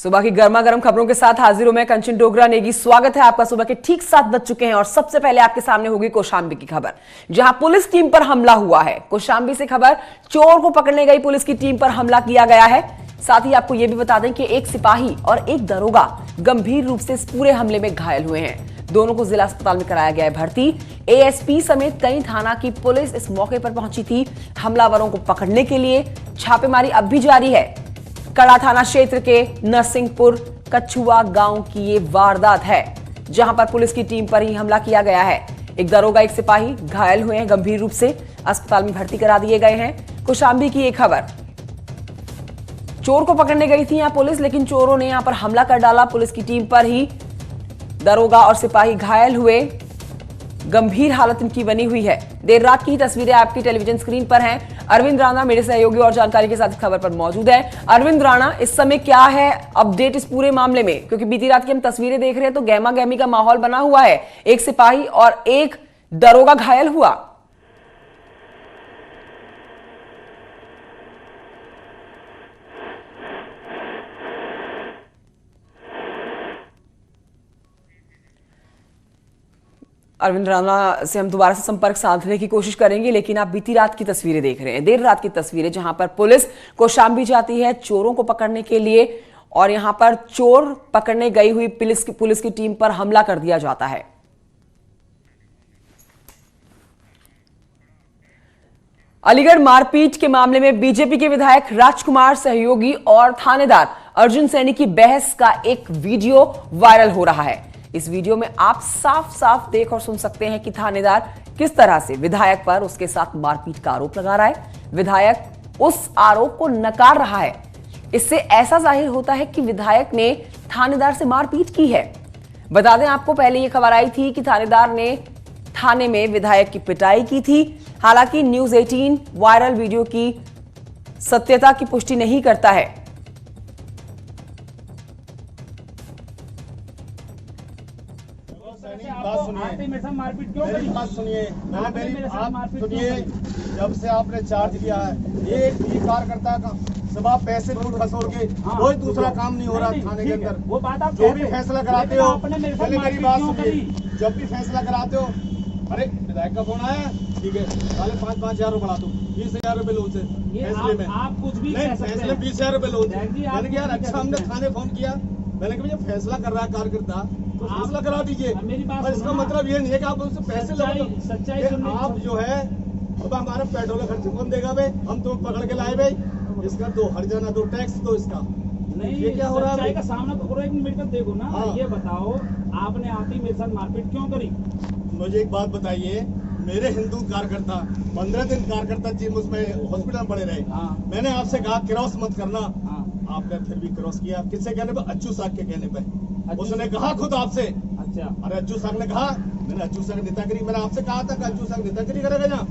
सुबह की गर्मा गर्म खबरों के साथ हाजिर हूं मैं कंचन डोगरा नेगी। स्वागत है आपका। सुबह के ठीक 7 बज चुके हैं और सबसे पहले आपके सामने होगी कौशांबी की खबर, जहां पुलिस टीम पर हमला हुआ है। कौशांबी से खबर, चोर को पकड़ने गई पुलिस की टीम पर हमला किया गया है। साथ ही आपको यह भी बता दें कि एक सिपाही और एक दरोगा गंभीर रूप से इस पूरे हमले में घायल हुए हैं। दोनों को जिला अस्पताल में कराया गया है भर्ती। एएसपी समेत कई थाना की पुलिस इस मौके पर पहुंची थी हमलावरों को पकड़ने के लिए। छापेमारी अब भी जारी है। कड़ा थाना क्षेत्र के नरसिंहपुर कछुआ गांव की ये वारदात है, जहां पर पुलिस की टीम पर ही हमला किया गया है। एक दरोगा एक सिपाही घायल हुए हैं गंभीर रूप से, अस्पताल में भर्ती करा दिए गए हैं। कौशांबी की एक खबर, चोर को पकड़ने गई थी यहां पुलिस, लेकिन चोरों ने यहां पर हमला कर डाला पुलिस की टीम पर ही। दरोगा और सिपाही घायल हुए, गंभीर हालत इनकी बनी हुई है। देर रात की तस्वीरें आपकी टेलीविजन स्क्रीन पर हैं। अरविंद राणा मेरे सहयोगी और जानकारी के साथ खबर पर मौजूद है। अरविंद राणा, इस समय क्या है अपडेट इस पूरे मामले में? क्योंकि बीती रात की हम तस्वीरें देख रहे हैं तो गहमा गहमी का माहौल बना हुआ है। एक सिपाही और एक दरोगा घायल हुआ। अरविंद राणा से हम दोबारा से संपर्क साधने की कोशिश करेंगे, लेकिन आप बीती रात की तस्वीरें देख रहे हैं, देर रात की तस्वीरें, जहां पर पुलिस कौशांबी जाती है चोरों को पकड़ने के लिए और यहां पर चोर पकड़ने गई हुई पुलिस की टीम पर हमला कर दिया जाता है। अलीगढ़ मारपीट के मामले में बीजेपी के विधायक राजकुमार सहयोगी और थानेदार अर्जुन सैनी की बहस का एक वीडियो वायरल हो रहा है। इस वीडियो में आप साफ साफ देख और सुन सकते हैं कि थानेदार किस तरह से विधायक पर उसके साथ मारपीट का आरोप लगा रहा है। विधायक उस आरोप को नकार रहा है। इससे ऐसा जाहिर होता है कि विधायक ने थानेदार से मारपीट की है। बता दें आपको, पहले यह खबर आई थी कि थानेदार ने थाने में विधायक की पिटाई की थी। हालांकि न्यूज 18 वायरल वीडियो की सत्यता की पुष्टि नहीं करता है। मारपीट क्यों करी? बात सुनिए, मेरी बात सुनिए। जब से आपने चार्ज लिया है, एक भी कार्यकर्ता का सुबह पैसे दूर खसोड़ के कोई दूसरा काम नहीं हो रहा थाने के अंदर। वो बात आप जो भी फैसला कराते हो, पहले मेरी बात सुनिए, जब भी फैसला कराते हो, अरे विधायक का फोन आया, ठीक है, साले 5-5 हजार रुपए बढ़ा दो, 20,000 रुपए लोन से फैसले में। आप कुछ भी नहीं, फैसले 20,000 रुपए लोन। मैंने कहा यार अच्छा, हमने थाने फोन किया, मैंने कहा भैया फैसला कर रहा है कार्यकर्ता तो फैसला करा दीजिए। पर इसका मतलब ये नहीं है कि आप उनसे पैसे लो। सच्चाई आप जो है, अब हमारा पेट्रोल का खर्च कौन देगा भाई? हम तो पकड़ के लाए भाई, इसका दो हर्जाना दो टैक्स दो इसका। नहीं, ये क्या हो रहा है? का सामना तो करो, एक मिनट देखो ना। हाँ। ये बताओ, आपने आती मेरे साथ मारपीट क्यों करी? मुझे एक बात बताइए, मेरे हिंदू कार्यकर्ता 15 दिन कार्यकर्ता टीम उसमें हॉस्पिटल में पड़े रहे। हाँ। मैंने आपसे कहा क्रॉस मत करना। हाँ। आपने फिर भी क्रॉस किया। किससे कहने पे? अच्चू साहब के कहने पे। उसने कहा खुद आपसे। अच्छा। अरे अच्चू साहब ने कहा, मैंने अच्चू साहब नेतागिरी, मैंने आपसे कहा था कि अच्चू साहब नेतागिरी करेगा ना।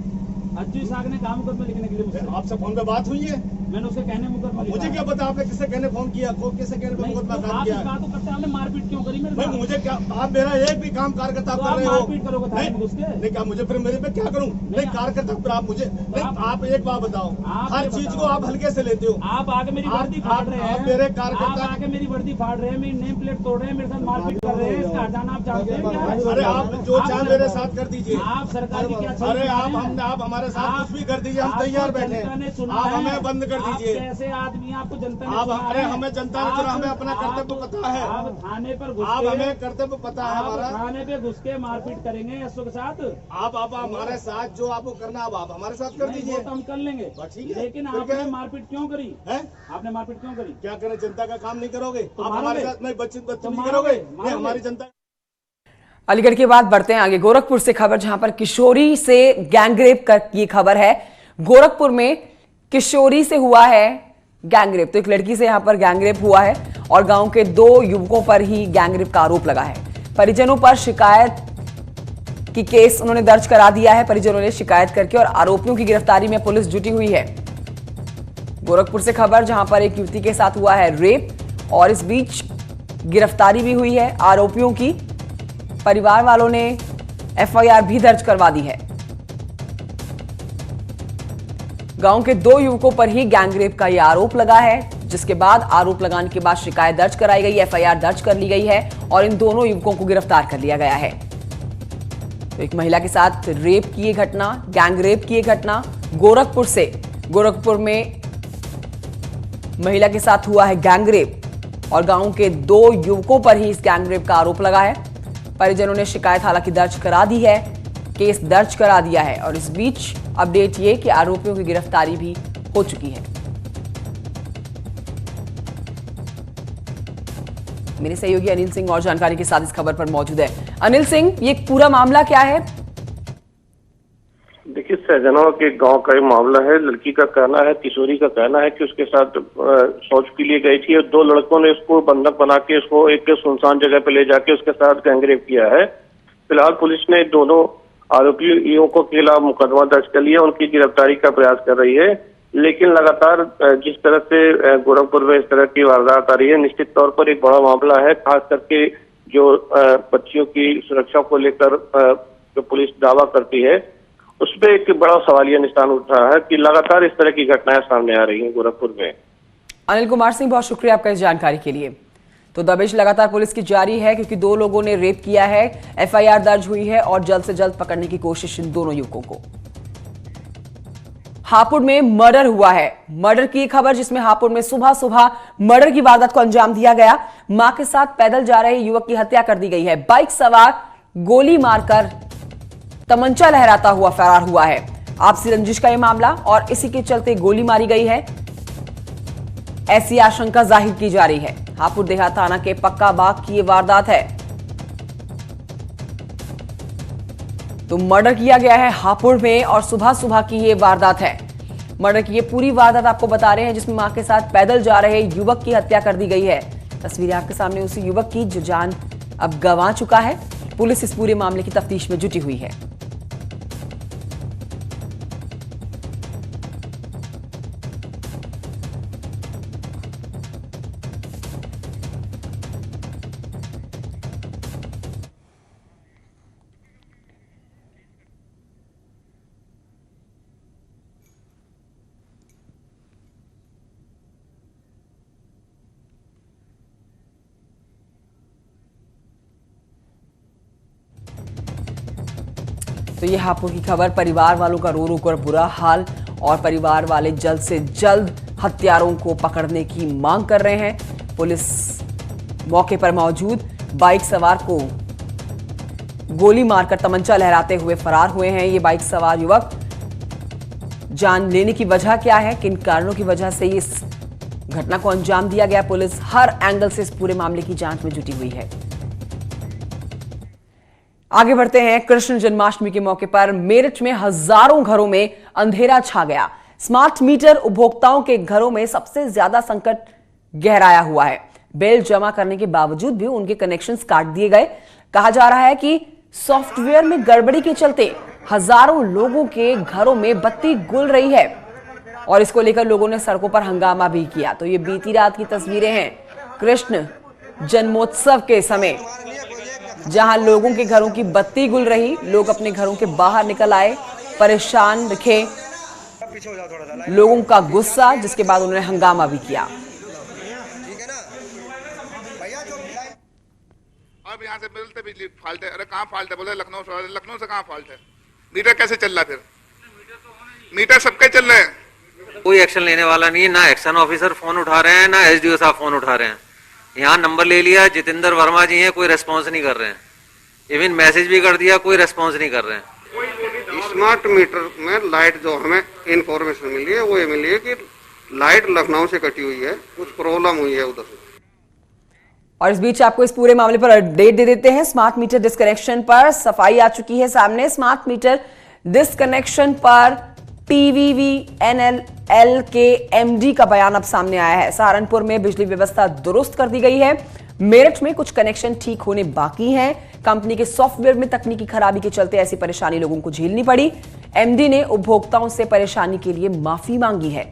अच्चू साहब ने काम मुकदमा लिखने के लिए आपसे फोन पे बात हुई है, मैंने उसके कहने मुकदमा। मुझे क्या पता आपने किससे कहने फोन किया, किससे कहने पे मुकदमा काम किया? बात तो करते हैं, मारपीट क्यों करी? भाई मुझे क्या, आप मेरा एक भी काम कार्यकर्ता कर रहे हो, मारपीट करोगे नहीं क्या? मुझे फिर मेरे पे क्या करूं? नहीं कार्यकर्ता पर आप मुझे नहीं, आप एक बात बताओ, हर चीज को आप हल्के से लेते हो। आप आगे मेरी वर्दी फाड़ रहे हैं, मेरे कार्यकर्ता आगे मेरी वर्दी फाड़ रहे हैं, मेरी नेम प्लेट तोड़ रहे हैं, मेरे साथ मारपीट कर रहे हैं, इसका हटाना आप जानते हैं? अरे आप जो चाहे मेरे साथ कर दीजिए। आप सरकार की क्या? अरे आप हमारे साथ कुछ भी कर दीजिए, हम तैयार बैठे हैं। आप हमें बंद कर दीजिए। कैसे आदमी, आपको जनता ने चुना है? अरे हमें जनता ने चुना, हमें अपना कर्तव्य पता है। आप थाने पर घुस, आप हमें कर्तव्य पता है हमारा। थाने पे घुस के मारपीट करेंगे एसओ के साथ? आप हमारे साथ जो आपको करना, आप हमारे साथ कर दीजिए, तो हम कर लेंगे। ठीक है, लेकिन आपने मारपीट क्यों करी है? आपने मारपीट क्यों करी? क्या करें, जनता का काम नहीं करोगे आप हमारे साथ? नहीं बच्चे करोगे, हमारी जनता। अलीगढ़ के बाद बढ़ते हैं आगे, गोरखपुर से खबर, जहां पर किशोरी से गैंगरेप की खबर है। गोरखपुर में किशोरी से हुआ है गैंगरेप। तो एक लड़की से यहां पर गैंगरेप हुआ है और गांव के 2 युवकों पर ही गैंगरेप का आरोप लगा है। परिजनों पर शिकायत की केस उन्होंने दर्ज करा दिया है। परिजनों ने शिकायत करके और आरोपियों की गिरफ्तारी में पुलिस जुटी हुई है। गोरखपुर से खबर, जहां पर एक युवती के साथ हुआ है रेप और इस बीच गिरफ्तारी भी हुई है आरोपियों की। परिवार वालों ने एफआईआर भी दर्ज करवा दी है। गांव के 2 युवकों पर ही गैंगरेप का यह आरोप लगा है। जिसके बाद आरोप लगाने के बाद शिकायत दर्ज कराई गई, एफआईआर दर्ज कर ली गई है और इन दोनों युवकों को गिरफ्तार कर लिया गया है। तो एक महिला के साथ रेप की ये घटना, गैंग रेप की ये घटना गोरखपुर से, गोरखपुर में महिला के साथ हुआ है गैंग रेप और गांव के 2 युवकों पर ही इस गैंग रेप का आरोप लगा है। परिजनों ने शिकायत हालांकि दर्ज करा दी है, केस दर्ज करा दिया है और इस बीच अपडेट ये कि आरोपियों की गिरफ्तारी भी हो चुकी है। मेरे सहयोगी अनिल सिंह और जानकारी के साथ इस खबर पर मौजूद है। अनिल सिंह, ये पूरा मामला क्या है? देखिए, सहजनवा के गांव का ये मामला है। लड़की का कहना है, किशोरी का कहना है कि उसके साथ शौच के लिए गई थी और 2 लड़कों ने उसको बंधक बना के उसको एक सुनसान जगह पे ले जाके उसके साथ गैंगरेप किया है। फिलहाल पुलिस ने दोनों आरोपियों के खिलाफ मुकदमा दर्ज कर लिया, उनकी गिरफ्तारी का प्रयास कर रही है। लेकिन लगातार जिस तरह से गोरखपुर में इस तरह की वारदात आ रही है, निश्चित तौर पर एक बड़ा मामला है। खास करके जो बच्चियों की सुरक्षा को लेकर जो पुलिस दावा करती है, उस पर एक बड़ा सवालिया निशान उठ रहा है कि लगातार इस तरह की घटनाएं सामने आ रही हैं गोरखपुर में। अनिल कुमार सिंह, बहुत शुक्रिया आपका इस जानकारी के लिए। तो दबिश लगातार पुलिस की जारी है क्योंकि 2 लोगों ने रेप किया है, एफआईआर दर्ज हुई है और जल्द से जल्द पकड़ने की कोशिश इन दोनों युवकों को। हापुड़ में मर्डर हुआ है, मर्डर की खबर जिसमें हापुड़ में सुबह सुबह मर्डर की वारदात को अंजाम दिया गया। मां के साथ पैदल जा रहे युवक की हत्या कर दी गई है। बाइक सवार गोली मारकर तमंचा लहराता हुआ फरार हुआ है। आपसी रंजिश का यह मामला और इसी के चलते गोली मारी गई है, ऐसी आशंका जाहिर की जा रही है। हापुड़ देहात थाना के पक्का बाग की यह वारदात है। तो मर्डर किया गया है हापुड़ में और सुबह सुबह की ये वारदात है। मर्डर की ये पूरी वारदात आपको बता रहे हैं जिसमें मां के साथ पैदल जा रहे युवक की हत्या कर दी गई है। तस्वीरें आपके सामने उसी युवक की जो जान अब गंवा चुका है। पुलिस इस पूरे मामले की तफ्तीश में जुटी हुई है। तो ये हापुड़ की खबर, परिवार वालों का रो रो कर बुरा हाल और परिवार वाले जल्द से जल्द हत्यारों को पकड़ने की मांग कर रहे हैं। पुलिस मौके पर मौजूद, बाइक सवार को गोली मारकर तमंचा लहराते हुए फरार हुए हैं। ये बाइक सवार युवक, जान लेने की वजह क्या है, किन कारणों की वजह से इस घटना को अंजाम दिया गया, पुलिस हर एंगल से इस पूरे मामले की जांच में जुटी हुई है। आगे बढ़ते हैं। कृष्ण जन्माष्टमी के मौके पर मेरठ में हजारों घरों में अंधेरा छा गया। स्मार्ट मीटर उपभोक्ताओं के घरों में सबसे ज्यादा संकट गहराया हुआ है। बिल जमा करने के बावजूद भी उनके कनेक्शंस काट दिए गए। कहा जा रहा है कि सॉफ्टवेयर में गड़बड़ी के चलते हजारों लोगों के घरों में बत्ती गुल रही है और इसको लेकर लोगों ने सड़कों पर हंगामा भी किया। तो ये बीती रात की तस्वीरें हैं कृष्ण जन्मोत्सव के समय, जहां लोगों के घरों की बत्ती गुल रही। लोग अपने घरों के बाहर निकल आए, परेशान दिखे लोगों का गुस्सा, जिसके बाद उन्होंने हंगामा भी किया। अब यहाँ से मिलते बिजली फाल्ट है। अरे कहाँ फाल्ट है? बोले लखनऊ से कहाँ फाल्ट है? मीटर कैसे चल रहा है? फिर मीटर सबके चल रहे हैं, कोई एक्शन लेने वाला नहीं है। ना एक्शन ऑफिसर फोन उठा रहे हैं, ना एसडीओ साहब फोन उठा रहे हैं। यहाँ नंबर ले लिया, जितेंद्र वर्मा जी हैं, कोई रेस्पॉन्स नहीं कर रहे हैं। इवन मैसेज भी कर दिया, कोई रेस्पॉन्स नहीं कर रहे हैं। स्मार्ट मीटर में लाइट जो हमें इंफॉर्मेशन मिली है वो ये मिली है कि लाइट लखनऊ से कटी हुई है, कुछ प्रॉब्लम हुई है उधर से। और इस बीच आपको इस पूरे मामले पर अपडेट दे देते हैं। स्मार्ट मीटर डिस्कनेक्शन पर सफाई आ चुकी है सामने। स्मार्ट मीटर डिस्कनेक्शन पर PVVNL के MD का बयान अब सामने आया है। सहारनपुर में बिजली व्यवस्था दुरुस्त कर दी गई है। मेरठ में कुछ कनेक्शन ठीक होने बाकी हैं। कंपनी के सॉफ्टवेयर में तकनीकी खराबी के चलते ऐसी परेशानी लोगों को झेलनी पड़ी। MD ने उपभोक्ताओं से परेशानी के लिए माफी मांगी है।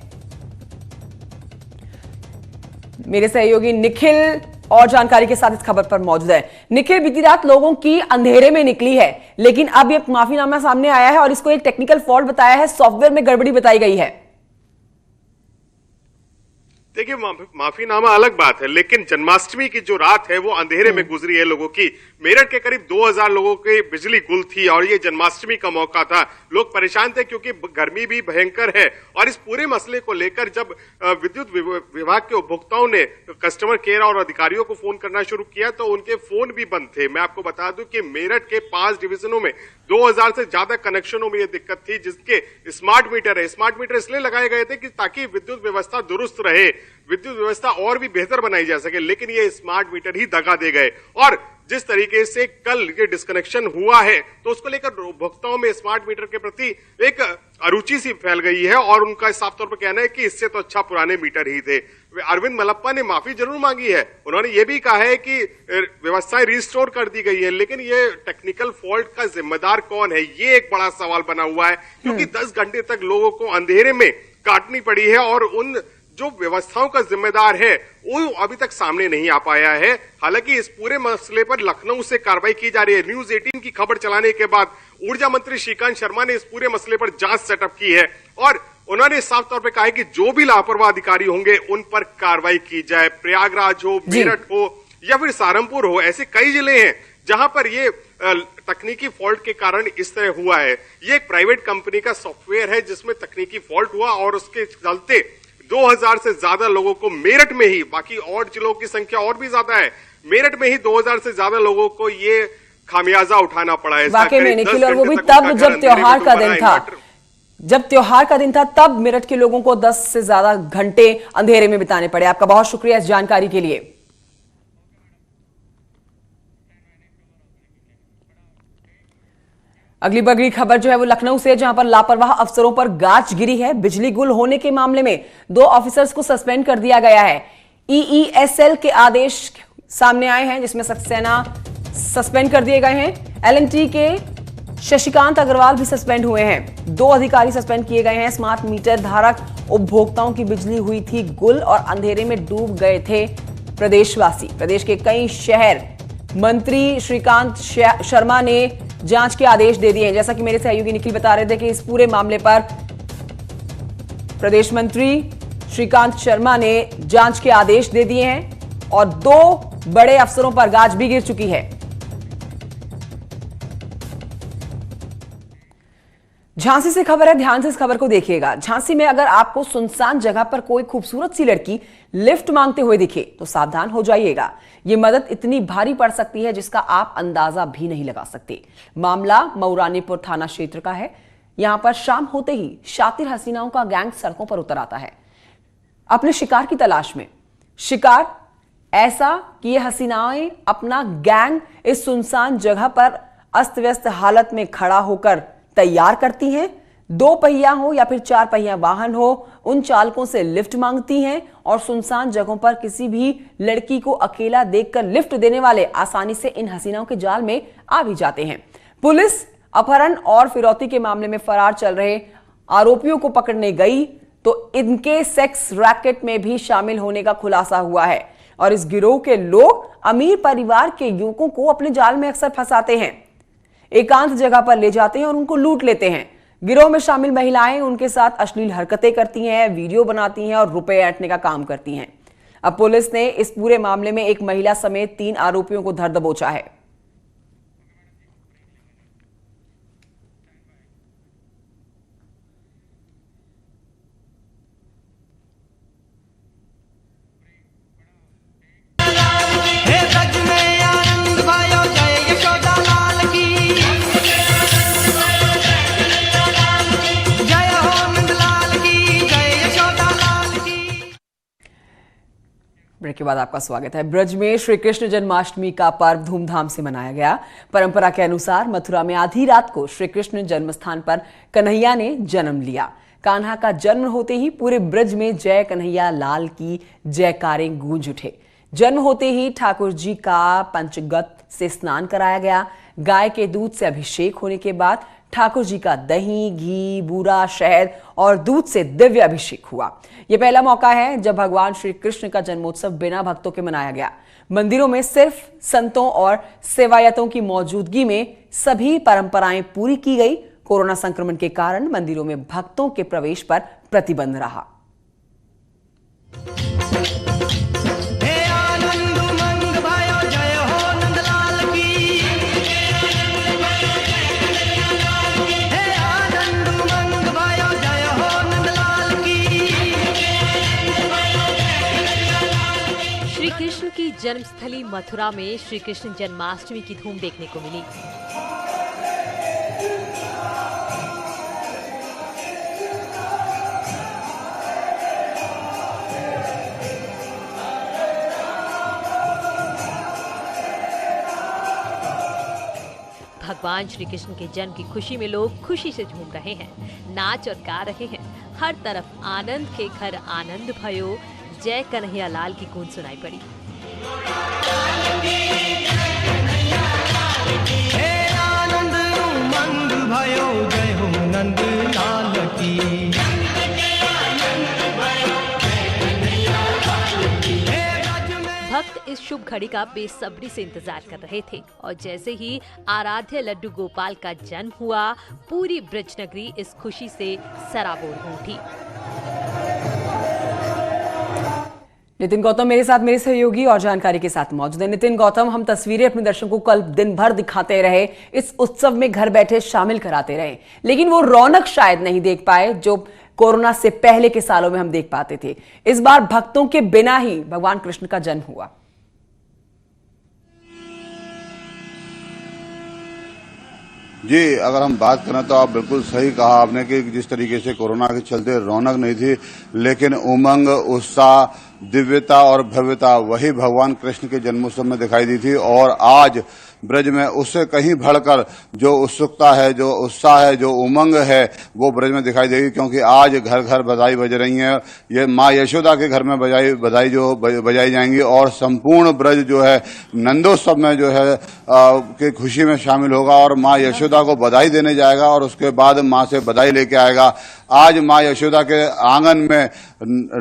मेरे सहयोगी निखिल और जानकारी के साथ इस खबर पर मौजूद है। निखिल, बीती रात लोगों की अंधेरे में निकली है, लेकिन अब एक माफीनामा सामने आया है और इसको एक टेक्निकल फॉल्ट बताया है, सॉफ्टवेयर में गड़बड़ी बताई गई है। देखिए, माफीनामा अलग बात है, लेकिन जन्माष्टमी की जो रात है वो अंधेरे में गुजरी है लोगों की। मेरठ के करीब 2000 लोगों की बिजली गुल थी और ये जन्माष्टमी का मौका था। लोग परेशान थे क्योंकि गर्मी भी भयंकर है और इस पूरे मसले को लेकर जब विद्युत विभाग के उपभोक्ताओं ने कस्टमर केयर और अधिकारियों को फोन करना शुरू किया तो उनके फोन भी बंद थे। मैं आपको बता दूं कि मेरठ के 5 डिवीजनों में 2000 से ज्यादा कनेक्शनों में ये दिक्कत थी, जिसके स्मार्ट मीटर है। स्मार्ट मीटर इसलिए लगाए गए थे कि ताकि विद्युत व्यवस्था दुरुस्त रहे, विद्युत व्यवस्था और भी बेहतर बनाई जा सके, लेकिन ये स्मार्ट मीटर ही दगा दे गए। और जिस तरीके से कल ये डिस्कनेक्शन हुआ है तो उसको लेकर उपभोक्ताओं में स्मार्ट मीटर के प्रति एक अरुचि सी फैल गई है और उनका साफ तौर पर कहना है कि इससे तो अच्छा पुराने मीटर ही थे। अरविंद मलप्पा ने माफी जरूर मांगी है, उन्होंने ये भी कहा है कि व्यवस्थाएं रिस्टोर कर दी गई है, लेकिन ये टेक्निकल फॉल्ट का जिम्मेदार कौन है, ये एक बड़ा सवाल बना हुआ है, क्योंकि 10 घंटे तक लोगों को अंधेरे में काटनी पड़ी है और उन जो व्यवस्थाओं का जिम्मेदार है वो अभी तक सामने नहीं आ पाया है। हालांकि इस पूरे मसले पर लखनऊ से कार्रवाई की जा रही है। न्यूज 18 की खबर चलाने के बाद ऊर्जा मंत्री श्रीकांत शर्मा ने इस पूरे मसले पर जांच सेटअप की है और उन्होंने साफ तौर पर कहा है कि जो भी लापरवाह अधिकारी होंगे उन पर कार्रवाई की जाए। प्रयागराज हो, मेरठ हो या फिर सहारनपुर हो, ऐसे कई जिले हैं जहां पर ये तकनीकी फॉल्ट के कारण इस तरह हुआ है। ये एक प्राइवेट कंपनी का सॉफ्टवेयर है जिसमें तकनीकी फॉल्ट हुआ और उसके चलते 2000 से ज्यादा लोगों को मेरठ में ही, बाकी और जिलों की संख्या और भी ज्यादा है, मेरठ में ही 2000 से ज्यादा लोगों को ये खामियाजा उठाना पड़ा है। वाकई में निखिल, और वो भी तब जब त्योहार का दिन था, जब त्योहार का दिन था तब मेरठ के लोगों को 10 से ज्यादा घंटे अंधेरे में बिताने पड़े। आपका बहुत शुक्रिया इस जानकारी के लिए। अगली बगली खबर जो है वो लखनऊ से, जहां पर लापरवाह अफसरों पर गाज गिरी है। बिजली गुल होने के मामले में 2 ऑफिसर्स को सस्पेंड कर दिया गया है। ईईएसएल के आदेश सामने आए हैं जिसमें सक्सेना सस्पेंड कर दिए गए हैं। एलएनटी के शशिकांत अग्रवाल भी सस्पेंड हुए हैं। 2 अधिकारी सस्पेंड किए गए हैं। स्मार्ट मीटर धारक उपभोक्ताओं की बिजली हुई थी गुल और अंधेरे में डूब गए थे प्रदेशवासी। प्रदेश के कई शहर मंत्री श्रीकांत शर्मा ने जांच के आदेश दे दिए हैं। जैसा कि मेरे सहयोगी निखिल बता रहे थे कि इस पूरे मामले पर प्रदेश मंत्री श्रीकांत शर्मा ने जांच के आदेश दे दिए हैं और 2 बड़े अफसरों पर गाज भी गिर चुकी है। झांसी से खबर है, ध्यान से इस खबर को देखिएगा। झांसी में अगर आपको सुनसान जगह पर कोई खूबसूरत सी लड़की लिफ्ट मांगते हुए दिखे तो सावधान हो जाइएगा। यह मदद इतनी भारी पड़ सकती है जिसका आप अंदाजा भी नहीं लगा सकते। मामला मऊरानीपुर थाना क्षेत्र का है। यहां पर शाम होते ही शातिर हसीनाओं का गैंग सड़कों पर उतर आता है अपने शिकार की तलाश में। शिकार ऐसा कि ये हसीनाएं अपना गैंग इस सुनसान जगह पर अस्त व्यस्त हालत में खड़ा होकर तैयार करती हैं। 2 पहिया हो या फिर 4 पहिया वाहन हो, उन चालकों से लिफ्ट मांगती हैं और सुनसान जगहों पर किसी भी लड़की को अकेला देखकर लिफ्ट देने वाले आसानी से इन हसीनाओं के जाल में आ भी जाते हैं। पुलिस अपहरण और फिरौती के मामले में फरार चल रहे आरोपियों को पकड़ने गई तो इनके सेक्स रैकेट में भी शामिल होने का खुलासा हुआ है और इस गिरोह के लोग अमीर परिवार के युवकों को अपने जाल में अक्सर फंसाते हैं, एकांत जगह पर ले जाते हैं और उनको लूट लेते हैं। गिरोह में शामिल महिलाएं उनके साथ अश्लील हरकतें करती हैं, वीडियो बनाती हैं और रुपए ऐंठने का काम करती हैं। अब पुलिस ने इस पूरे मामले में एक महिला समेत 3 आरोपियों को धर दबोचा है। ब्रेक के बाद आपका स्वागत है। ब्रज में श्री कृष्ण जन्माष्टमी का पर्व धूमधाम से मनाया गया। परंपरा के अनुसार मथुरा में आधी रात को श्री कृष्ण जन्म स्थान पर कन्हैया ने जन्म लिया। कान्हा का जन्म होते ही पूरे ब्रज में जय कन्हैया लाल की जयकारें गूंज उठे। जन्म होते ही ठाकुर जी का पंचगत से स्नान कराया गया। गाय के दूध से अभिषेक होने के बाद ठाकुर जी का दही, घी, बूरा, शहद और दूध से दिव्य अभिषेक हुआ। यह पहला मौका है जब भगवान श्री कृष्ण का जन्मोत्सव बिना भक्तों के मनाया गया। मंदिरों में सिर्फ संतों और सेवायतों की मौजूदगी में सभी परंपराएं पूरी की गई। कोरोना संक्रमण के कारण मंदिरों में भक्तों के प्रवेश पर प्रतिबंध रहा। जन्मस्थली मथुरा में श्री कृष्ण जन्माष्टमी की धूम देखने को मिली। भगवान श्री कृष्ण के जन्म की खुशी में लोग खुशी से झूम रहे हैं, नाच और गा रहे हैं। हर तरफ आनंद के घर आनंद भयो, जय कन्हैया लाल की गूंज सुनाई पड़ी। आनंद उमंग भयो, जय हो नंद लाल की। भक्त इस शुभ घड़ी का बेसब्री से इंतजार कर रहे थे और जैसे ही आराध्य लड्डू गोपाल का जन्म हुआ, पूरी ब्रज नगरी इस खुशी से सराबोर हो उठी। नितिन गौतम मेरे साथ, मेरे सहयोगी और जानकारी के साथ मौजूद है। नितिन गौतम, हम तस्वीरें अपने दर्शकों को कल दिन भर दिखाते रहे, इस उत्सव में घर बैठे शामिल कराते रहे, लेकिन वो रौनक शायद नहीं देख पाए जो कोरोना से पहले के सालों में हम देख पाते थे। इस बार भक्तों के बिना ही भगवान कृष्ण का जन्म हुआ। जी, अगर हम बात करें तो आप बिल्कुल सही कहा आपने कि जिस तरीके से कोरोना के चलते रौनक नहीं थी, लेकिन उमंग, उत्साह, दिव्यता और भव्यता वही भगवान कृष्ण के जन्मोत्सव में दिखाई दी थी। और आज ब्रज में उससे कहीं बढ़कर जो उत्सुकता है, जो उत्साह है, जो उमंग है, वो ब्रज में दिखाई देगी, क्योंकि आज घर घर बधाई बज रही है। ये माँ यशोदा के घर में बधाई जो बजाई जाएंगी और संपूर्ण ब्रज जो है नंदोत्सव में जो है की खुशी में शामिल होगा और माँ यशोदा को बधाई देने जाएगा और उसके बाद माँ से बधाई लेके आएगा। आज माँ यशोदा के आंगन में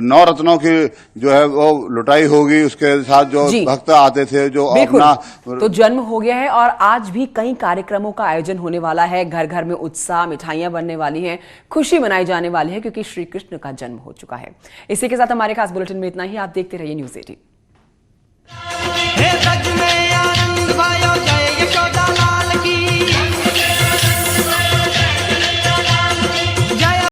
9 रत्नों की जो है वो लुटाई होगी, उसके साथ जो भक्त आते थे जो अपना तो जन्म हो गया है और आज भी कई कार्यक्रमों का आयोजन होने वाला है। घर घर में उत्साह, मिठाइयां बनने वाली हैं, खुशी मनाई जाने वाली है क्योंकि श्री कृष्ण का जन्म हो चुका है। इसी के साथ हमारे खास बुलेटिन में इतना ही। आप देखते रहिए न्यूज़ 18।